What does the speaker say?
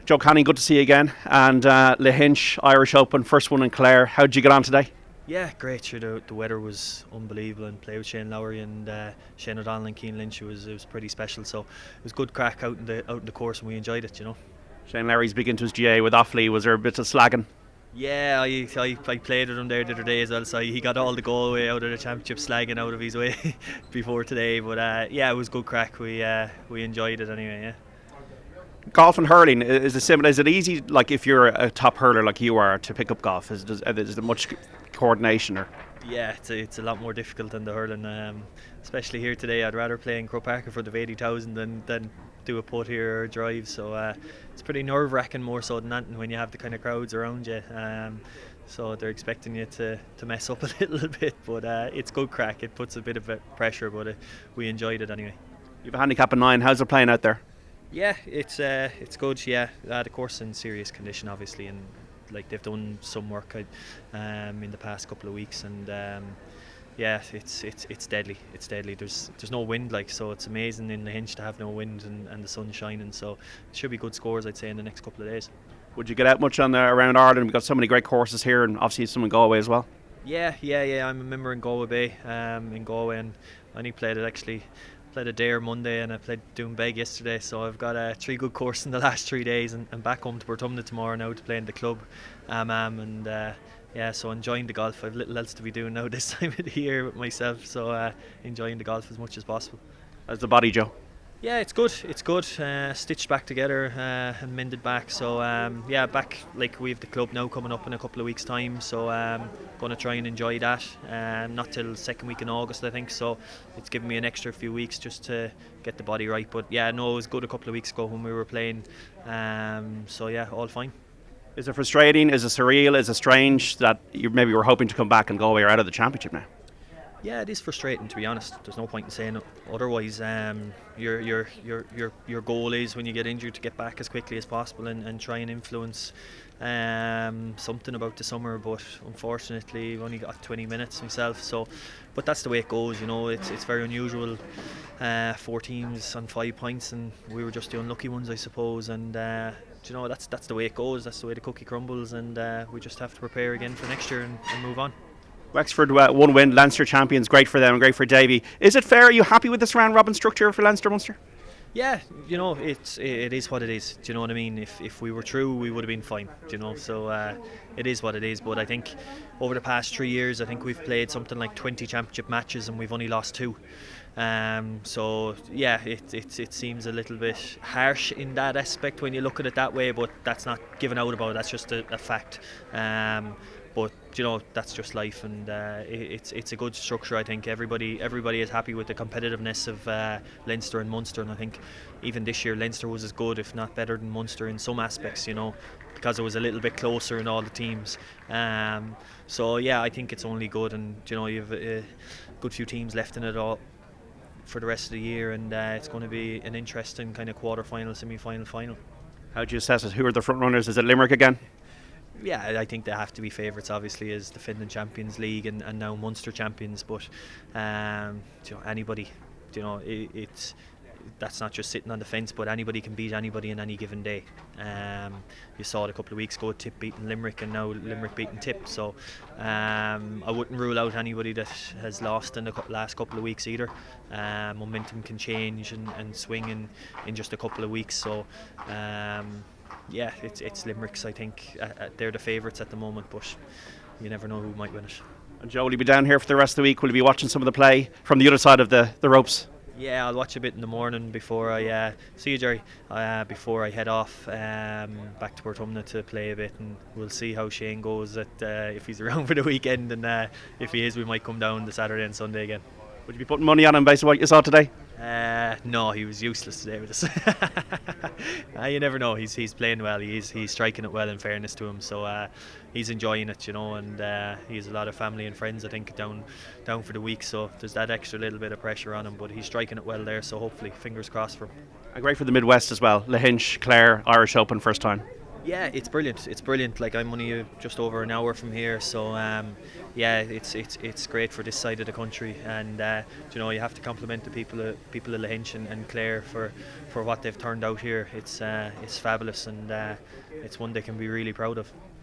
Joe Canning, good to see you again. And Lahinch, Irish Open, first one in Clare. How did you get on today? Yeah, great. Sure, the weather was unbelievable, and play with Shane Lowry and Shane O'Donnell and Keane Lynch. It was pretty special. So it was good crack out in the course, and we enjoyed it. Shane Larry's big into his GA with Offaly. Was there a bit of slagging? Yeah, I played with him there the other day as well. So he got all the Galway out of the championship slagging out of his way before today. But yeah, it was good crack. We enjoyed it anyway. Yeah. Golf and hurling, is it similar? Is it easy, like if you're a top hurler like you are, to pick up golf? Is there much coordination? Or Yeah, it's a lot more difficult than the hurling, especially here today. I'd rather play in Croke Park in front of 80,000 than do a putt here or a drive. So it's pretty nerve-wracking more so than that when you have the kind of crowds around you. So they're expecting you to mess up a little bit, but it's good crack. It puts a bit of pressure, but we enjoyed it anyway. you have a handicap of 9. How's it playing out there? Yeah, it's good. Yeah, the course in serious condition, obviously, and like they've done some work in the past couple of weeks, and yeah, it's deadly. It's deadly. There's no wind, like, so it's amazing in the Hinch to have no wind and the sun shining. So it should be good scores, I'd say, in the next couple of days. Would you get out much on around Ireland? We've got so many great courses here, and obviously some in Galway as well. Yeah. I'm a member in Galway Bay, in Galway, and I only played a Dare Monday, and I played Doonbeg yesterday, so I've got 3 good courses in the last 3 days, and back home to Portumna tomorrow now to play in the club, and yeah, so enjoying the golf. I've little else to be doing now this time of the year with myself, so enjoying the golf as much as possible. How's the body, Joe? Yeah, it's good. Stitched back together and mended back. So yeah, back, like, we have the club now coming up in a couple of weeks' time. So going to try and enjoy that. Not till second week in August, I think. So it's given me an extra few weeks just to get the body right. But yeah, no, it was good a couple of weeks ago when we were playing. So yeah, all fine. Is it frustrating? Is it surreal? Is it strange that you maybe were hoping to come back and Galway are out of the championship now? Yeah, it is frustrating, to be honest. There's no point in saying it otherwise. Your goal is, when you get injured, to get back as quickly as possible and try and influence something about the summer. But unfortunately, I've only got 20 minutes myself. So, but that's the way it goes. It's very unusual. 4 teams on 5 points, and we were just the unlucky ones, I suppose. And that's the way it goes. That's the way the cookie crumbles, and we just have to prepare again for next year and move on. Wexford one win, Leinster champions, great for them and great for Davy. Is it fair? Are you happy with this round robin structure for Leinster Munster? Yeah, it is what it is. Do you know what I mean? If we were through, we would have been fine. So it is what it is. But I think over the past 3 years, I think we've played something like 20 championship matches and we've only lost 2. So yeah, it seems a little bit harsh in that aspect when you look at it that way. But that's not given out about. That's just a fact. But that's just life, and it's a good structure. I think everybody is happy with the competitiveness of Leinster and Munster, and I think even this year Leinster was as good, if not better, than Munster in some aspects. Because it was a little bit closer in all the teams. So yeah, I think it's only good, and you have a good few teams left in it all for the rest of the year, and it's going to be an interesting kind of quarter-final, semi-final, final. How do you assess it? Who are the front runners? Is it Limerick again? Yeah, I think they have to be favourites, obviously, as defending Champions League and now Munster champions. But anybody, that's not just sitting on the fence, but anybody can beat anybody in any given day. You saw it a couple of weeks ago, Tip beating Limerick, and now Limerick beating Tip. So I wouldn't rule out anybody that has lost in the last couple of weeks either. Momentum can change and swing in just a couple of weeks. So yeah, it's Limerick's, I think. They're the favourites at the moment, but you never know who might win it. And Joe, will you be down here for the rest of the week? Will you be watching some of the play from the other side of the ropes? Yeah, I'll watch a bit in the morning before I see you, Jerry. Before I head off back to Portumna to play a bit, and we'll see how Shane goes if he's around for the weekend, and if he is, we might come down the Saturday and Sunday again. Would you be putting money on him based on what you saw today? No, he was useless today with us. You never know. He's playing well. He's striking it well, in fairness to him. So he's enjoying it, and he has a lot of family and friends, I think, down for the week. So there's that extra little bit of pressure on him, but he's striking it well there. So hopefully, fingers crossed for him. And great for the Midwest as well. Lahinch, Clare, Irish Open, first time. Yeah, it's brilliant. It's brilliant. Like, I'm only just over an hour from here, so yeah, it's great for this side of the country, and you have to compliment the people of Lahinch and Clare for what they've turned out here. It's fabulous, and it's one they can be really proud of.